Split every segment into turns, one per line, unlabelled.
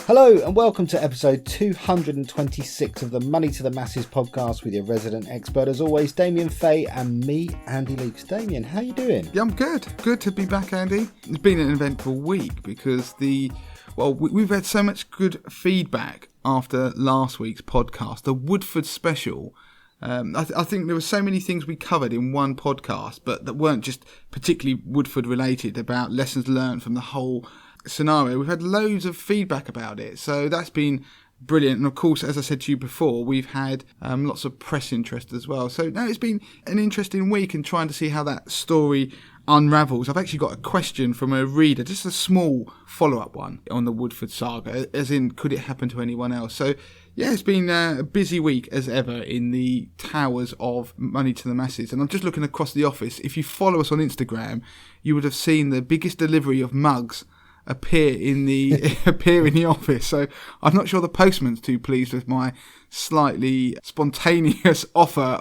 Hello and welcome to episode 226 of the Money to the Masses podcast with your resident expert, as always, Damien Fay, and me, Andy Leakes. Damien, how you doing?
Yeah, I'm good. Good to be back, Andy. It's been an eventful week because we've had so much good feedback after last week's podcast, the Woodford special. I think there were so many things we covered in one podcast, but that weren't just particularly Woodford related, about lessons learned from the whole scenario. We've had loads of feedback about it, so that's been brilliant. And of course, as I said to you before, we've had lots of press interest as well. So no, it's been an interesting week and trying to see how that story unravels. I've actually got a question from a reader, just a small follow-up one on the Woodford saga, as in, could it happen to anyone else? So yeah, it's been a busy week as ever in the towers of Money to the Masses. And I'm just looking across the office. If you follow us on Instagram, you would have seen the biggest delivery of mugs appear in the office. So I'm not sure the postman's too pleased with my slightly spontaneous offer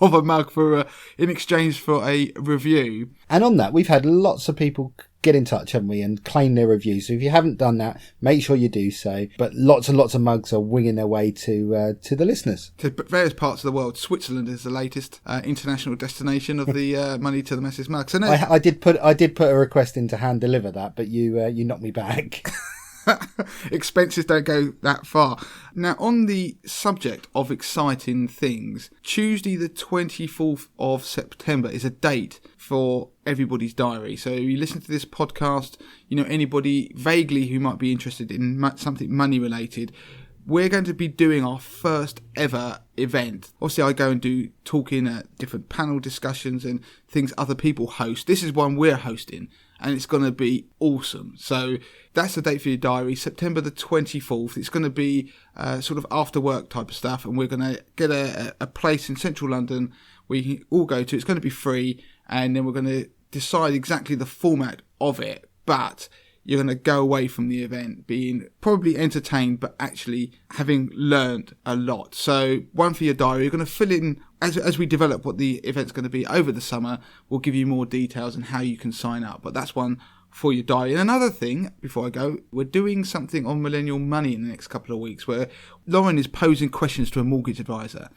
of a mug in exchange for a review.
And on that, we've had lots of people get in touch, haven't we, and claim their reviews. So if you haven't done that, make sure you do so. But lots and lots of mugs are winging their way to the listeners.
To various parts of the world. Switzerland is the latest international destination of the Money to the Masses mug. So no,
I did put a request in to hand deliver that, but you knocked me back.
Expenses don't go that far. Now, on the subject of exciting things, Tuesday the 24th of September is a date for everybody's diary. So you listen to this podcast, you know, anybody vaguely who might be interested in something money related, we're going to be doing our first ever event. Obviously, I go and do talking at different panel discussions and things other people host. This is one we're hosting, and it's going to be awesome. So that's the date for your diary, September the 24th. It's going to be sort of after work type of stuff, and we're going to get a place in central London where you can all go to. It's going to be free, and then we're going to decide exactly the format of it, but you're going to go away from the event being probably entertained, but actually having learned a lot. So one for your diary, you're going to fill in, as we develop what the event's going to be over the summer, we'll give you more details on how you can sign up. But that's one for your diary. And another thing, before I go, we're doing something on millennial money in the next couple of weeks where Lauren is posing questions to a mortgage advisor.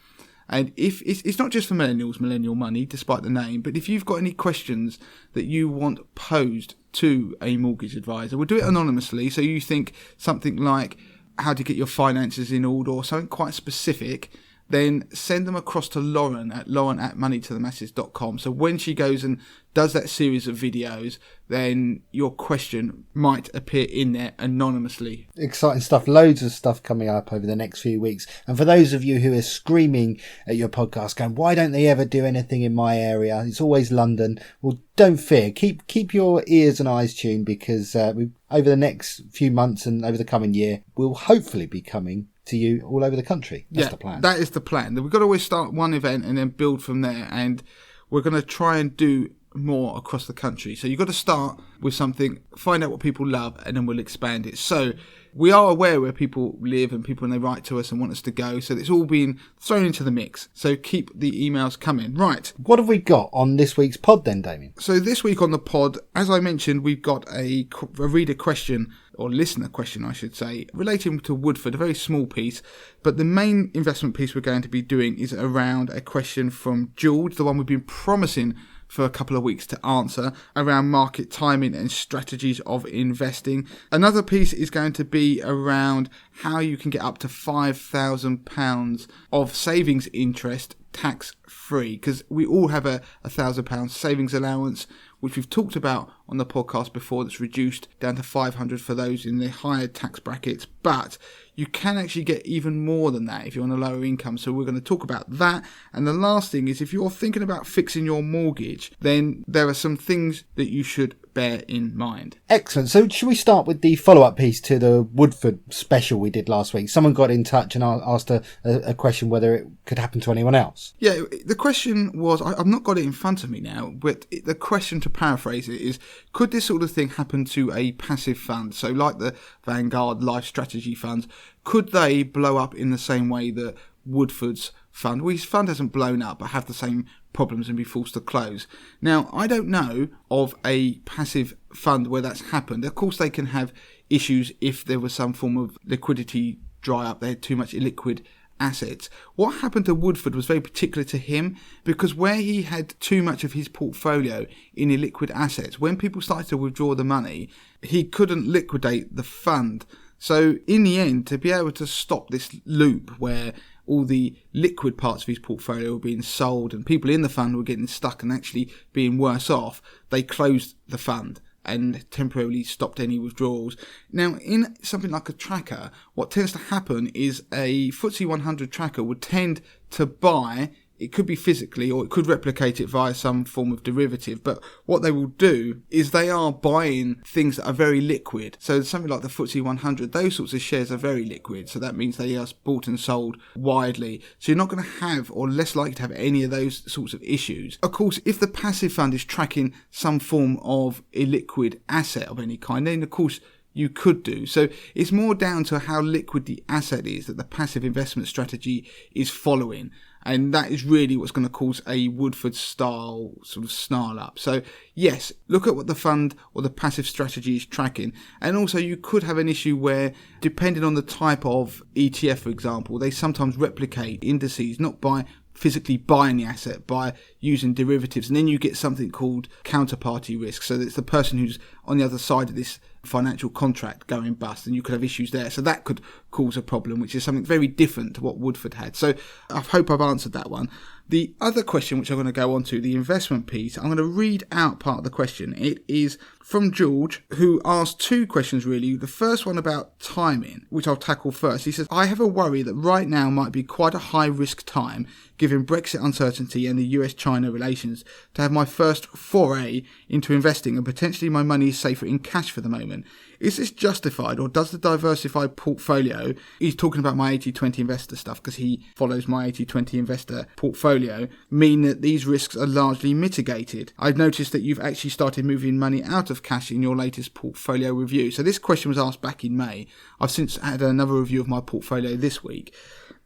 And if it's not just for millennials, millennial money, despite the name, but if you've got any questions that you want posed to a mortgage advisor, we'll do it anonymously. So you think something like how to get your finances in order or something quite specific, then send them across to Lauren at moneytothemasses.com. So when she goes and does that series of videos, then your question might appear in there anonymously.
Exciting stuff. Loads of stuff coming up over the next few weeks. And for those of you who are screaming at your podcast going, why don't they ever do anything in my area? It's always London. Well, don't fear. Keep your ears and eyes tuned, because over the next few months and over the coming year, we'll hopefully be coming to you all over the country. That's the plan.
That is the plan. We've got to always start one event and then build from there. And we're going to try and do more across the country. So you've got to start with something, find out what people love, and then we'll expand it. So we are aware where people live and people when they write to us and want us to go. So it's all been thrown into the mix. So keep the emails coming. Right.
What have we got on this week's pod then, Damien?
So this week on the pod, as I mentioned, we've got a reader question, or listener question, I should say, relating to Woodford, a very small piece. But the main investment piece we're going to be doing is around a question from George, the one we've been promising for a couple of weeks to answer, around market timing and strategies of investing. Another piece is going to be around how you can get up to £5,000 of savings interest tax free, because we all have a £1,000 savings allowance, which we've talked about on the podcast before, that's reduced down to 500 for those in the higher tax brackets, but you can actually get even more than that if you're on a lower income. So we're going to talk about that. And the last thing is, if you're thinking about fixing your mortgage, then there are some things that you should bear in mind.
Excellent. So should we start with the follow-up piece to the Woodford special we did last week? Someone got in touch and asked a question whether it could happen to anyone else.
Yeah, the question was, I've not got it in front of me now, but the question, to paraphrase it, is, could this sort of thing happen to a passive fund? So like the Vanguard Life Strategy funds, could they blow up in the same way that Woodford's fund, well, his fund hasn't blown up, but have the same problems and be forced to close? Now, I don't know of a passive fund where that's happened. Of course, they can have issues if there was some form of liquidity dry up, they had too much illiquid assets. What happened to Woodford was very particular to him, because where he had too much of his portfolio in illiquid assets, when people started to withdraw the money, he couldn't liquidate the fund. So in the end, to be able to stop this loop where all the liquid parts of his portfolio were being sold and people in the fund were getting stuck and actually being worse off, they closed the fund and temporarily stopped any withdrawals. Now, in something like a tracker, what tends to happen is a FTSE 100 tracker would tend to buy, it could be physically or it could replicate it via some form of derivative, but what they will do is they are buying things that are very liquid. So something like the FTSE 100, those sorts of shares are very liquid, so that means they are bought and sold widely. So you're not going to have, or less likely to have, any of those sorts of issues. Of course, if the passive fund is tracking some form of illiquid asset of any kind, then of course you could do. So it's more down to how liquid the asset is that the passive investment strategy is following. And that is really what's going to cause a Woodford style sort of snarl up. So yes, look at what the fund or the passive strategy is tracking. And also you could have an issue where, depending on the type of ETF, for example, they sometimes replicate indices, not by physically buying the asset, by using derivatives, and then you get something called counterparty risk. So it's the person who's on the other side of this financial contract going bust, and you could have issues there. So that could cause a problem, which is something very different to what Woodford had. So I hope I've answered that one. The other question, which I'm going to go on to, the investment piece, I'm going to read out part of the question. It is from George, who asked two questions really. The first one about timing, which I'll tackle first. He says, I have a worry that right now might be quite a high risk time, given Brexit uncertainty and the US-China relations, to have my first foray into investing, and potentially my money is safer in cash for the moment. Is this justified, or does the diversified portfolio, he's talking about my 80-20 investor stuff because he follows my 80-20 investor portfolio, mean that these risks are largely mitigated? I've noticed that you've actually started moving money out of cash in your latest portfolio review. So this question was asked back in May. I've since had another review of my portfolio this week.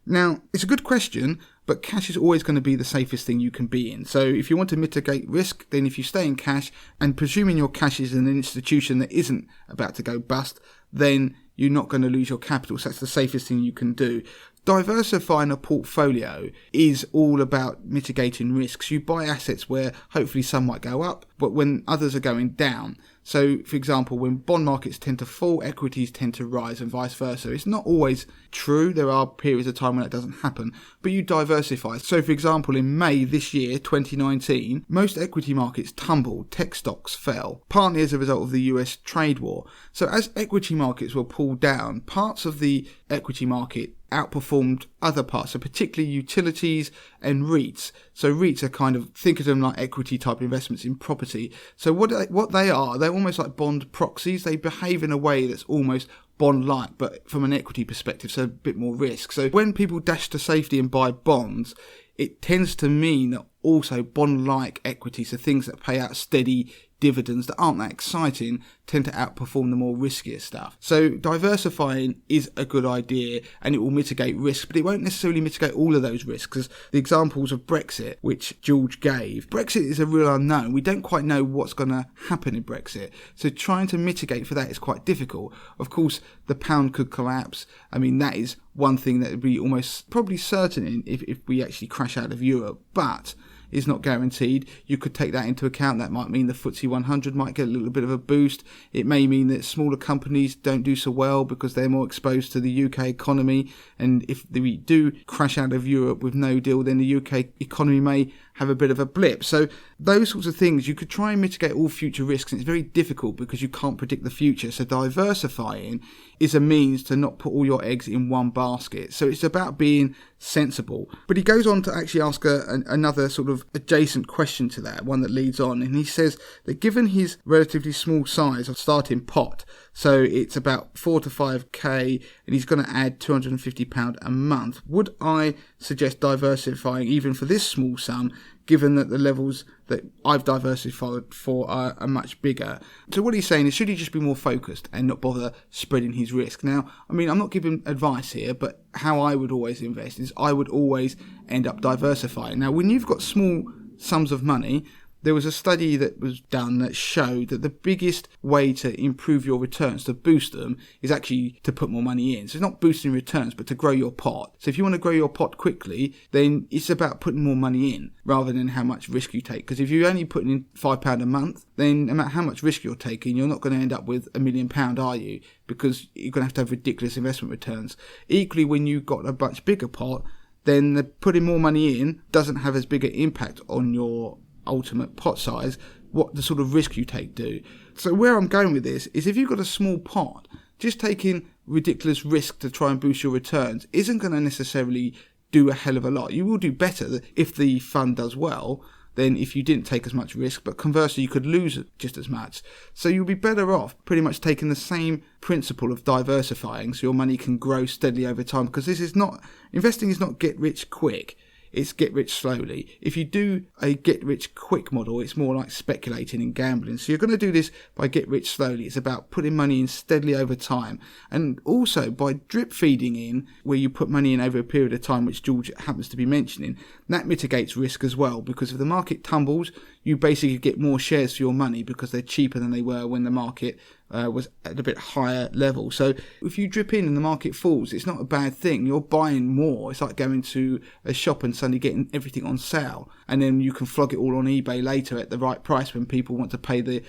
Now, it's a good question, but cash is always going to be the safest thing you can be in. So if you want to mitigate risk, then if you stay in cash, and presuming your cash is in an institution that isn't about to go bust, then you're not going to lose your capital. So that's the safest thing you can do. Diversifying a portfolio is all about mitigating risks. You buy assets where hopefully some might go up, but when others are going down. So, for example, when bond markets tend to fall, equities tend to rise and vice versa. It's not always true. There are periods of time when that doesn't happen, but you diversify. So, for example, in May this year, 2019, most equity markets tumbled, tech stocks fell, partly as a result of the US trade war. So as equity markets were pulled down, parts of the equity market outperformed other parts, so particularly utilities and REITs. So REITs are kind of, think of them like equity type investments in property. So what they are, they're almost like bond proxies. They behave in a way that's almost bond-like, but from an equity perspective, so a bit more risk. So when people dash to safety and buy bonds, it tends to mean that also bond-like equities, so things that pay out steady dividends that aren't that exciting, tend to outperform the more riskier stuff. So diversifying is a good idea, and it will mitigate risk, but it won't necessarily mitigate all of those risks, because the examples of Brexit, which George gave, Brexit is a real unknown. We don't quite know what's going to happen in Brexit, so trying to mitigate for that is quite difficult. Of course, the pound could collapse. I mean, that is one thing that would be almost probably certain if we actually crash out of Europe, but is not guaranteed. You could take that into account. That might mean the FTSE 100 might get a little bit of a boost. It may mean that smaller companies don't do so well because they're more exposed to the UK economy, and if we do crash out of Europe with no deal, then the UK economy may have a bit of a blip. So those sorts of things, you could try and mitigate all future risks, and it's very difficult because you can't predict the future. So diversifying is a means to not put all your eggs in one basket. So it's about being sensible. But he goes on to actually ask another sort of adjacent question to that, one that leads on, and he says that given his relatively small size of starting pot, so it's about 4 to 5k, and he's going to add £250 a month, would I suggest diversifying even for this small sum, given that the levels that I've diversified for are much bigger? So what he's saying is, should he just be more focused and not bother spreading his risk? Now, I mean, I'm not giving advice here, but how I would always invest is I would always end up diversifying. Now, when you've got small sums of money, there was a study that was done that showed that the biggest way to improve your returns, to boost them, is actually to put more money in. So it's not boosting returns, but to grow your pot. So if you want to grow your pot quickly, then it's about putting more money in rather than how much risk you take. Because if you're only putting in £5 a month, then no matter how much risk you're taking, you're not going to end up with £1 million, are you? Because you're going to have ridiculous investment returns. Equally, when you've got a much bigger pot, then putting more money in doesn't have as big an impact on your ultimate pot size, what the sort of risk you take do. So where I'm going with this is, if you've got a small pot, just taking ridiculous risk to try and boost your returns isn't going to necessarily do a hell of a lot. You will do better if the fund does well than if you didn't take as much risk, but conversely you could lose just as much. So you'll be better off pretty much taking the same principle of diversifying so your money can grow steadily over time, because investing is not get rich quick. It's get rich slowly. If you do a get rich quick model, it's more like speculating and gambling. So you're going to do this by get rich slowly. It's about putting money in steadily over time. And also by drip feeding in, where you put money in over a period of time, which George happens to be mentioning, that mitigates risk as well. Because if the market tumbles, you basically get more shares for your money because they're cheaper than they were when the market was at a bit higher level. So if you drip in and the market falls, it's not a bad thing. You're buying more. It's like going to a shop and suddenly getting everything on sale, and then you can flog it all on eBay later at the right price when people want to pay the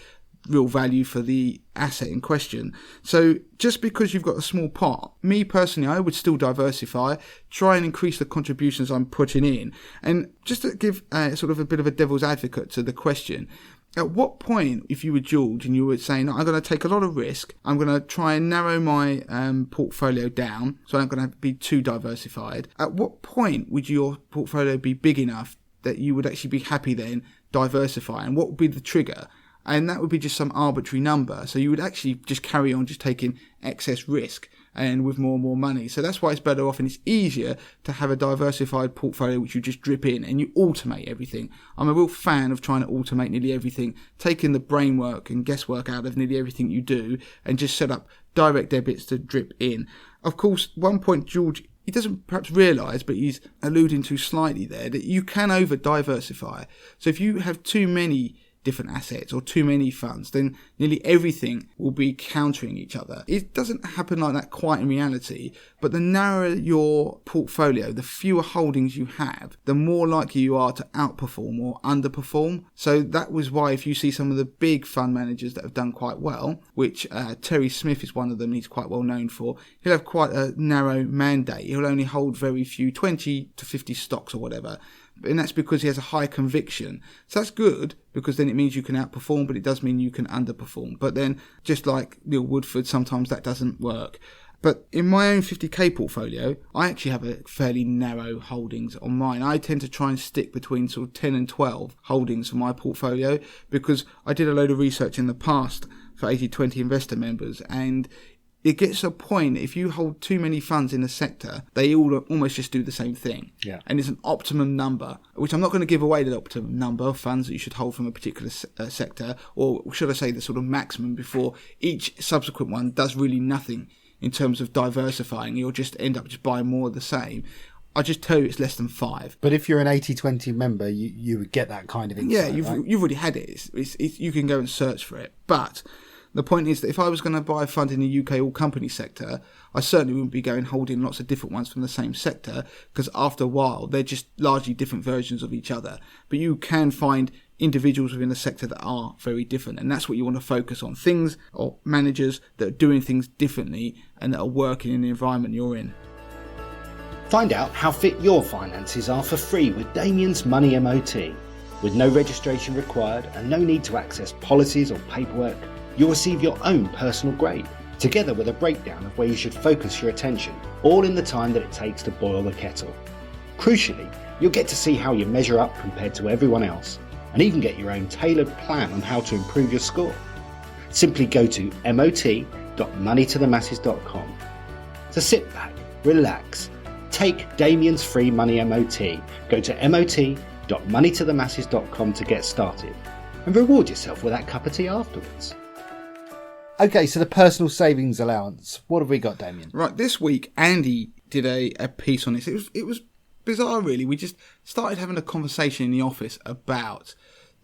real value for the asset in question. So just because you've got a small pot, me personally, I would still diversify, try and increase the contributions I'm putting in. And just to give sort of a bit of a devil's advocate to the question, at what point, if you were George and you were saying, I'm going to take a lot of risk, I'm going to try and narrow my portfolio down, so I'm going to be too diversified, at what point would your portfolio be big enough that you would actually be happy then diversifying? What would be the trigger? And that would be just some arbitrary number. So you would actually just carry on just taking excess risk and with more and more money. So that's why it's better off, and it's easier to have a diversified portfolio which you just drip in and you automate everything. I'm a real fan of trying to automate nearly everything, taking the brain work and guesswork out of nearly everything you do, and just set up direct debits to drip in. Of course, one point George, he doesn't perhaps realise, but he's alluding to slightly there, that you can over diversify. So if you have too many different assets or too many funds, then nearly everything will be countering each other. It doesn't happen like that quite in reality, but the narrower your portfolio, the fewer holdings you have, the more likely you are to outperform or underperform. So that was why if you see some of the big fund managers that have done quite well, which Terry Smith is one of them, he's quite well known for, he'll have quite a narrow mandate. He'll only hold very few, 20 to 50 stocks or whatever. And that's because he has a high conviction. So that's good, because then it means you can outperform, but it does mean you can underperform. But then, just like Neil Woodford, sometimes that doesn't work. But in my own 50k portfolio, I actually have a fairly narrow holdings on mine. I tend to try and stick between sort of 10 and 12 holdings for my portfolio, because I did a load of research in the past for 80/20 investor members, and it gets to a point, if you hold too many funds in a sector, they all almost just do the same thing.
Yeah.
And it's an optimum number, which I'm not going to give away the optimum number of funds that you should hold from a particular sector, or should I say the sort of maximum, before each subsequent one does really nothing in terms of diversifying. You'll just end up just buying more of the same. I just tell you it's less than 5.
But if you're an 80/20 member, you would get that kind of insight.
Yeah, you've already had it. It's, you can go and search for it. But the point is that if I was going to buy a fund in the UK all company sector, I certainly wouldn't be going holding lots of different ones from the same sector, because after a while they're just largely different versions of each other. But you can find individuals within the sector that are very different, and that's what you want to focus on. Things or managers that are doing things differently and that are working in the environment you're in.
Find out how fit your finances are for free with Damien's Money MOT. With no registration required and no need to access policies or paperwork, you'll receive your own personal grade, together with a breakdown of where you should focus your attention, all in the time that it takes to boil the kettle. Crucially, you'll get to see how you measure up compared to everyone else, and even get your own tailored plan on how to improve your score. Simply go to mot.moneytothemasses.com. So sit back, relax, take Damien's free Money MOT, go to mot.moneytothemasses.com to get started, and reward yourself with that cup of tea afterwards.
Okay, so the personal savings allowance. What have we got, Damien?
Right, this week Andy did a piece on this. It was bizarre, really. We just started having a conversation in the office about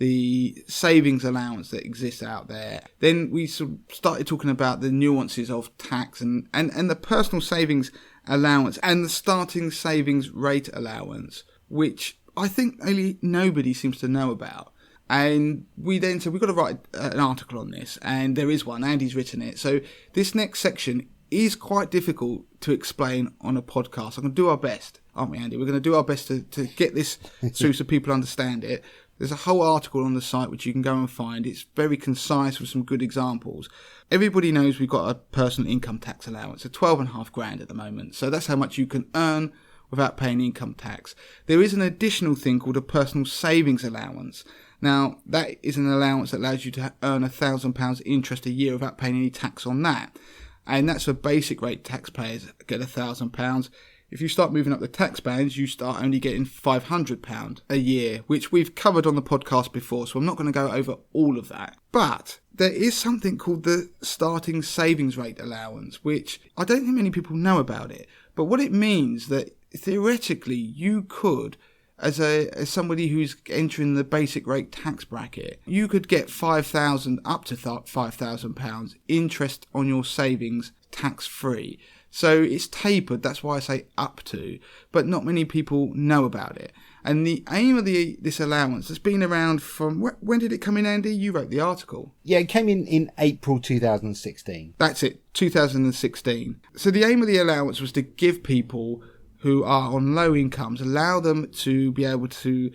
the savings allowance that exists out there. Then we sort of started talking about the nuances of tax and the personal savings allowance and the starting savings rate allowance, which I think really nobody seems to know about. And we then said we've got to write an article on this, and there is one. Andy's written it. So this next section is quite difficult to explain on a podcast. I'm going to do our best, aren't we, Andy? We're going to do our best to get this through so people understand it. There's a whole article on the site which you can go and find. It's very concise with some good examples. Everybody knows we've got a personal income tax allowance of 12.5 grand at the moment. So that's how much you can earn without paying income tax. There is an additional thing called a personal savings allowance. Now, that is an allowance that allows you to earn £1,000 interest a year without paying any tax on that. And that's for basic rate taxpayers, get £1,000. If you start moving up the tax bands, you start only getting £500 a year, which we've covered on the podcast before, so I'm not going to go over all of that. But there is something called the starting savings rate allowance, which I don't think many people know about it. But what it means that theoretically you could, as somebody who's entering the basic rate tax bracket, you could get £5,000 up to £5,000 interest on your savings tax free. So it's tapered, that's why I say up to, but not many people know about it. And the aim of this allowance has been around from, when did it come in, Andy? You wrote the article.
Yeah, it came in April 2016.
That's it, 2016. So the aim of the allowance was to give people who are on low incomes, allow them to be able to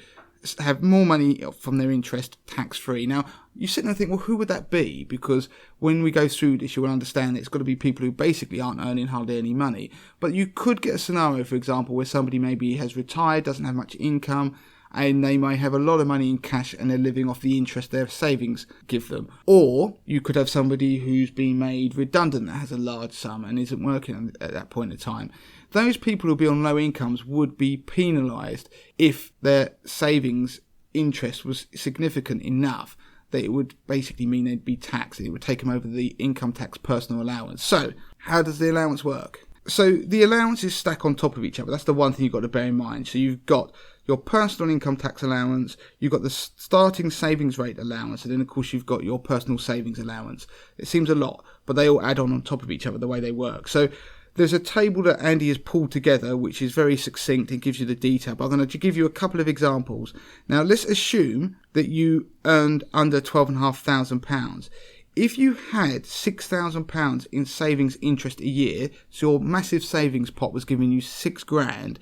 have more money from their interest tax-free. Now, you sit there and think, well, who would that be? Because when we go through this, you will understand that it's got to be people who basically aren't earning hardly any money. But you could get a scenario, for example, where somebody maybe has retired, doesn't have much income, and they may have a lot of money in cash and they're living off the interest their savings give them. Or you could have somebody who's been made redundant that has a large sum and isn't working at that point in time. Those people who'll be on low incomes would be penalised if their savings interest was significant enough that it would basically mean they'd be taxed. It would take them over the income tax personal allowance. So, how does the allowance work? So, the allowances stack on top of each other. That's the one thing you've got to bear in mind. So, you've got your personal income tax allowance, you've got the starting savings rate allowance, and then, of course, you've got your personal savings allowance. It seems a lot, but they all add on top of each other the way they work. So, there's a table that Andy has pulled together, which is very succinct and gives you the detail, but I'm going to give you a couple of examples. Now, let's assume that you earned under £12,500. If you had £6,000 in savings interest a year, so your massive savings pot was giving you £6,000,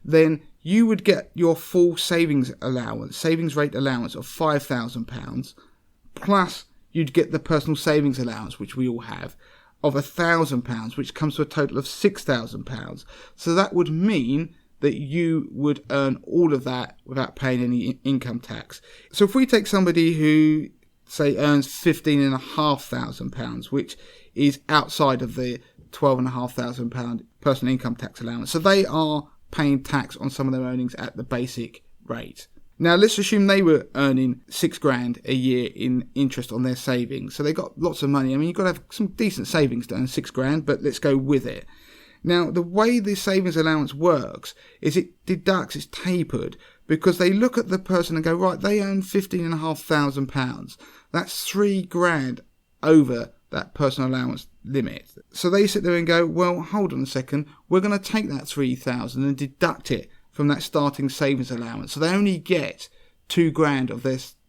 then you would get your full savings allowance, savings rate allowance of £5,000, plus you'd get the personal savings allowance, which we all have, of £1,000, which comes to a total of £6,000. So that would mean that you would earn all of that without paying any income tax. So if we take somebody who, say, earns £15,500, which is outside of the £12,500 personal income tax allowance, so they are paying tax on some of their earnings at the basic rate. Now, let's assume they were earning £6,000 a year in interest on their savings. So they got lots of money. I mean, you've got to have some decent savings to earn £6,000, but let's go with it. Now, the way the savings allowance works is it deducts, it's tapered, because they look at the person and go, right, they earn £15,500. That's £3,000 over that personal allowance limit. So they sit there and go, well, hold on a second, we're going to take that £3,000 and deduct it from that starting savings allowance. So they only get £2,000 of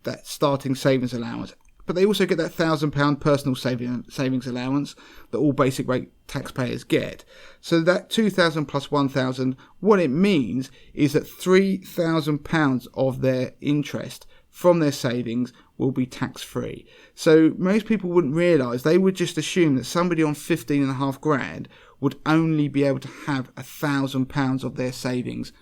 that starting savings allowance. But they also get that £1,000 personal savings allowance that all basic rate taxpayers get. So that £2,000 plus £1,000, what it means is that £3,000 of their interest from their savings will be tax-free. So most people wouldn't realise, they would just assume that somebody on £15,500 would only be able to have £1,000 of their savings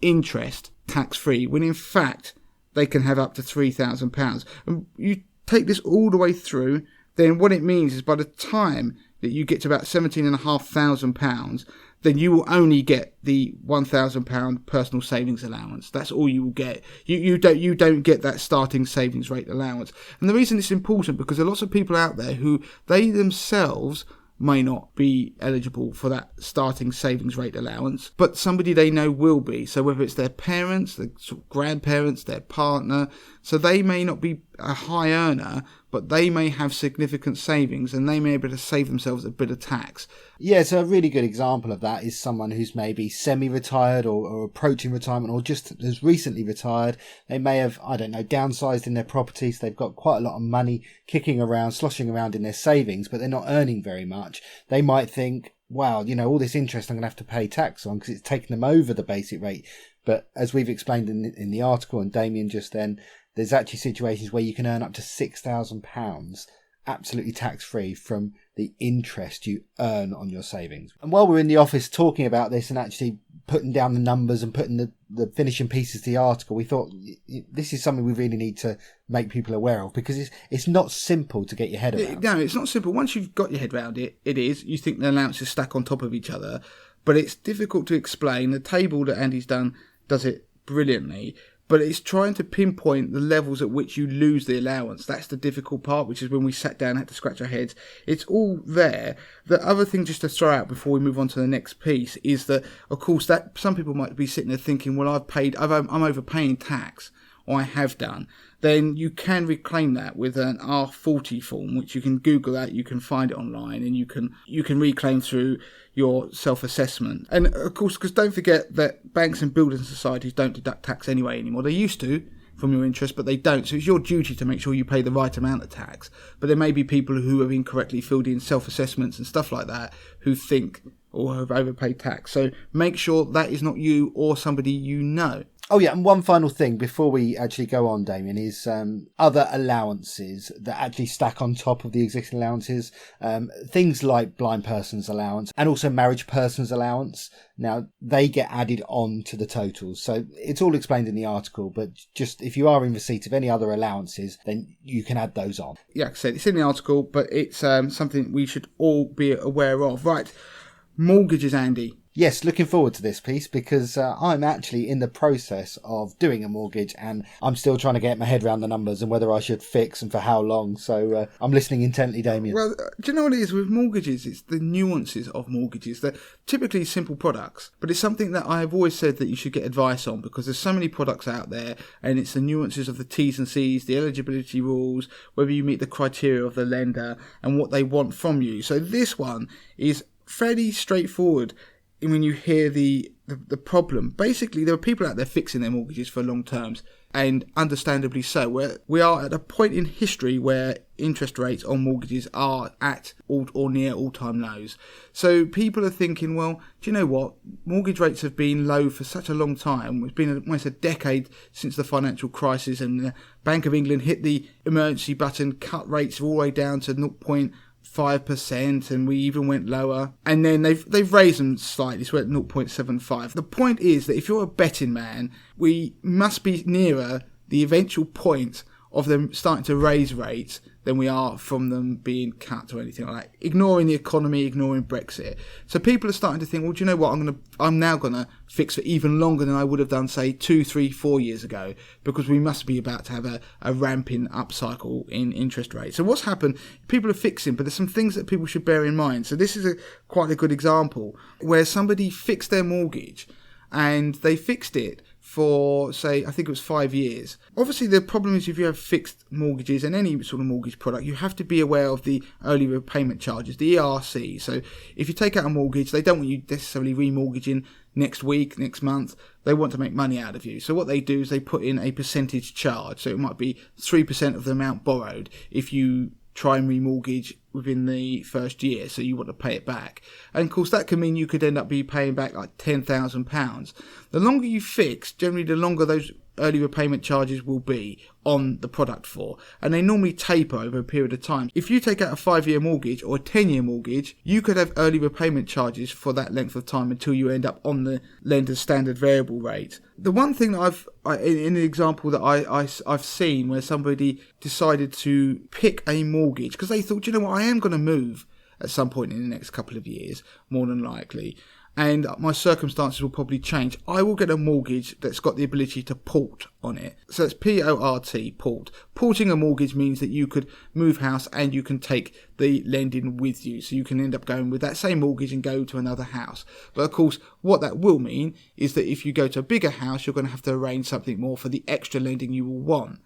interest tax-free, when in fact they can have up to £3,000. And you take this all the way through, then what it means is by the time that you get to about £17,500, then you will only get the £1,000 personal savings allowance. That's all you will get. You don't get that starting savings rate allowance. And the reason it's important, because there are lots of people out there who they themselves may not be eligible for that starting savings rate allowance, but somebody they know will be. So whether it's their parents, their grandparents, their partner, so they may not be a high earner, but they may have significant savings and they may be able to save themselves a bit of tax.
Yeah, so a really good example of that is someone who's maybe semi-retired or approaching retirement, or just has recently retired. They may have, I don't know, downsized in their properties. They've got quite a lot of money kicking around, sloshing around in their savings, but they're not earning very much. They might think, wow, all this interest I'm going to have to pay tax on because it's taken them over the basic rate. But as we've explained in the article, and Damien just then, there's actually situations where you can earn up to £6,000 absolutely tax-free from the interest you earn on your savings. And while we're in the office talking about this and actually putting down the numbers and putting the finishing pieces to the article, we thought this is something we really need to make people aware of, because it's not simple to get your head around.
No, it's not simple. Once you've got your head around it, it is. You think the allowances stack on top of each other, but it's difficult to explain. The table that Andy's done does it brilliantly, but it's trying to pinpoint the levels at which you lose the allowance. That's the difficult part, which is when we sat down and had to scratch our heads. It's all there. The other thing just to throw out before we move on to the next piece is that, of course, that some people might be sitting there thinking, well, I'm overpaying tax, or I have done. Then you can reclaim that with an R40 form, which you can Google that, you can find it online, and you can reclaim through your self-assessment. And of course, because don't forget that banks and building societies don't deduct tax anyway anymore. They used to from your interest, but they don't. So it's your duty to make sure you pay the right amount of tax. But there may be people who have incorrectly filled in self-assessments and stuff like that who think or have overpaid tax. So make sure that is not you or somebody you know.
Oh yeah, and one final thing before we actually go on, Damien, is other allowances that actually stack on top of the existing allowances. Things like blind person's allowance and also marriage person's allowance. Now, they get added on to the totals. So it's all explained in the article, but just if you are in receipt of any other allowances, then you can add those on.
Yeah, like I said, it's in the article, but it's something we should all be aware of. Right, mortgages, Andy.
Yes, looking forward to this piece because I'm actually in the process of doing a mortgage and I'm still trying to get my head around the numbers and whether I should fix and for how long. So I'm listening intently, Damien.
Well, do you know what it is with mortgages? It's the nuances of mortgages. They're typically simple products, but it's something that I've always said that you should get advice on because there's so many products out there and it's the nuances of the T's and C's, the eligibility rules, whether you meet the criteria of the lender and what they want from you. So this one is fairly straightforward. When you hear the problem, basically there are people out there fixing their mortgages for long terms, and understandably so. We are at a point in history where interest rates on mortgages are at or near all-time lows. So people are thinking, well, do you know what? Mortgage rates have been low for such a long time. It's been almost a decade since the financial crisis, and the Bank of England hit the emergency button, cut rates all the way down to 0.5%, and we even went lower, and then they've raised them slightly, so we're at 0.75. The point is that if you're a betting man, we must be nearer the eventual point of them starting to raise rates than we are from them being cut or anything like that. Ignoring the economy, ignoring Brexit. So people are starting to think, well, do you know what? I'm now gonna fix for even longer than I would have done, say, 2, 3, 4 years ago, because we must be about to have a ramping up cycle in interest rates. So what's happened? People are fixing, but there's some things that people should bear in mind. So this is quite a good example where somebody fixed their mortgage and they fixed it for, say, I think it was 5 years. Obviously, the problem is if you have fixed mortgages and any sort of mortgage product, you have to be aware of the early repayment charges, the ERC. So if you take out a mortgage, they don't want you necessarily remortgaging next week, next month. They want to make money out of you. So what they do is they put in a percentage charge. So it might be 3% of the amount borrowed if you try and remortgage within the first year, so you want to pay it back. And of course that can mean you could end up be paying back like £10,000. The longer you fix, generally the longer those early repayment charges will be on the product for, and they normally taper over a period of time. If you take out a 5-year mortgage or a 10-year mortgage, you could have early repayment charges for that length of time until you end up on the lender's standard variable rate. The one thing that in the example that I've seen where somebody decided to pick a mortgage because they thought, you know what, I am going to move at some point in the next couple of years, more than likely. And my circumstances will probably change. I will get a mortgage that's got the ability to port on it. So it's P-O-R-T, port. Porting a mortgage means that you could move house and you can take the lending with you. So you can end up going with that same mortgage and go to another house. But of course, what that will mean is that if you go to a bigger house, you're going to have to arrange something more for the extra lending you will want.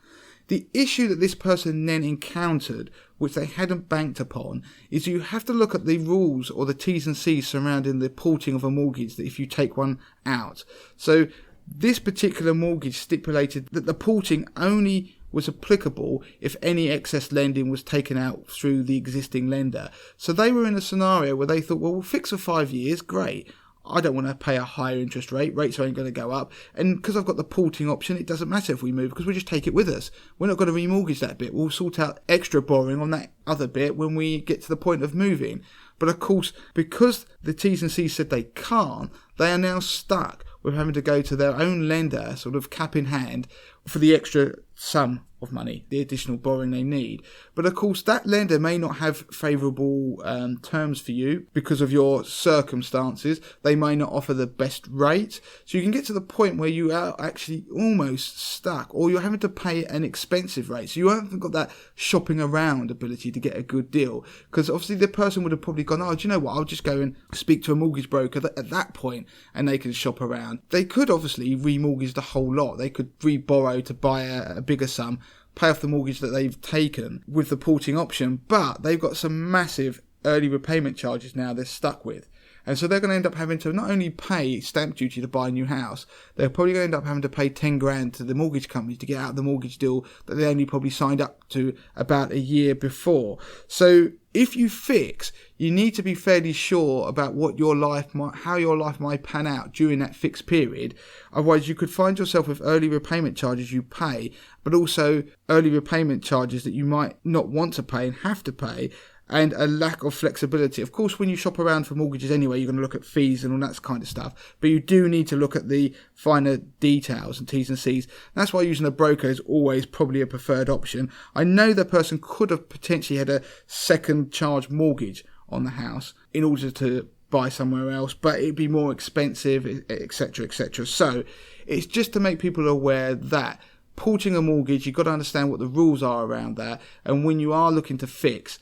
The issue that this person then encountered, which they hadn't banked upon, is you have to look at the rules or the T's and C's surrounding the porting of a mortgage that if you take one out. So this particular mortgage stipulated that the porting only was applicable if any excess lending was taken out through the existing lender. So they were in a scenario where they thought, well, we'll fix for 5 years, great. I don't want to pay a higher interest rate. Rates aren't going to go up. And because I've got the porting option, it doesn't matter if we move because we just take it with us. We're not going to remortgage that bit. We'll sort out extra borrowing on that other bit when we get to the point of moving. But of course, because the T's and C's said they can't, they are now stuck with having to go to their own lender, sort of cap in hand, for the extra sum of money, the additional borrowing they need. But of course, that lender may not have favourable terms for you because of your circumstances. They may not offer the best rate. So you can get to the point where you are actually almost stuck, or you're having to pay an expensive rate. So you haven't got that shopping around ability to get a good deal. Because obviously the person would have probably gone, oh, do you know what? I'll just go and speak to a mortgage broker at that point and they can shop around. They could obviously remortgage the whole lot. They could re-borrow to buy a bigger sum, pay off the mortgage that they've taken with the porting option, but they've got some massive early repayment charges now they're stuck with. And so they're going to end up having to not only pay stamp duty to buy a new house, they're probably going to end up having to pay 10 grand to the mortgage company to get out of the mortgage deal that they only probably signed up to about a year before. So if you fix, you need to be fairly sure about what your life how your life might pan out during that fixed period. Otherwise, you could find yourself with early repayment charges you pay, but also early repayment charges that you might not want to pay and have to pay, and a lack of flexibility. Of course, when you shop around for mortgages anyway, you're going to look at fees and all that kind of stuff, but you do need to look at the finer details and T's and C's. That's why using a broker is always probably a preferred option. I know the person could have potentially had a second charge mortgage on the house in order to buy somewhere else, but it'd be more expensive, etc., etc. So it's just to make people aware that porting a mortgage, you've got to understand what the rules are around that, and when you are looking to fix,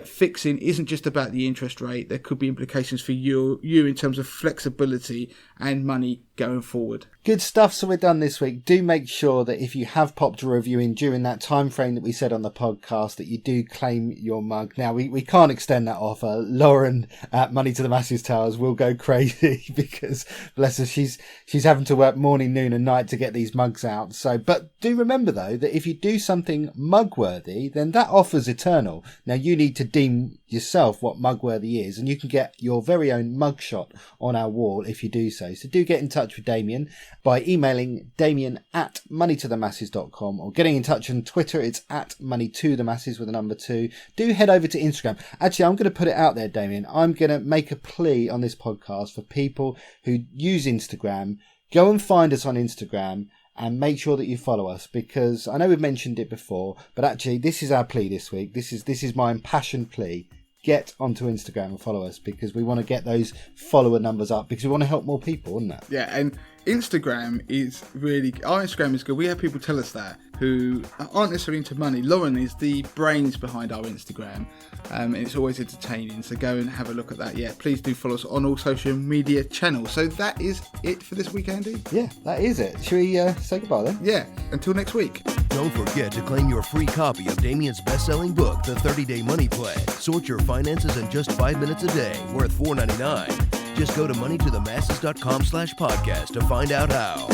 fixing isn't just about the interest rate. There could be implications for you in terms of flexibility and money going forward.
Good stuff. So we're done this week. Do make sure that if you have popped a review in during that time frame that we said on the podcast, that you do claim your mug. Now, we can't extend that offer. Lauren at Money to the Masses Towers will go crazy because, bless her, she's having to work morning, noon and night to get these mugs out. So, but do remember, though, that if you do something mug-worthy, then that offer's eternal. Now, you need to deem yourself what mug-worthy is, and you can get your very own mug shot on our wall if you do so. So do get in touch with Damien by emailing Damien at moneytothemasses.com, or getting in touch on Twitter. It's at moneytothemasses with a number 2. Do head over to Instagram. Actually, I'm going to put it out there, Damien. I'm going to make a plea on this podcast for people who use Instagram. Go and find us on Instagram and make sure that you follow us, because I know we've mentioned it before, but actually this is our plea this week. This is my impassioned plea. Get onto Instagram and follow us, because we want to get those follower numbers up, because we want to help more people, isn't it?
Yeah, and Instagram is really... Our Instagram is good. We have people tell us that who aren't necessarily into money. Lauren is the brains behind our Instagram, and it's always entertaining, so go and have a look at that. Yeah, please do follow us on all social media channels. So that is it for this week, Andy?
Yeah, that is it. Should we say goodbye then?
Yeah, until next week.
Don't forget to claim your free copy of Damien's best-selling book, The 30-Day Money Plan. Sort your finances in just 5 minutes a day, worth $4.99. Just go to moneytothemasses.com/podcast to find out how.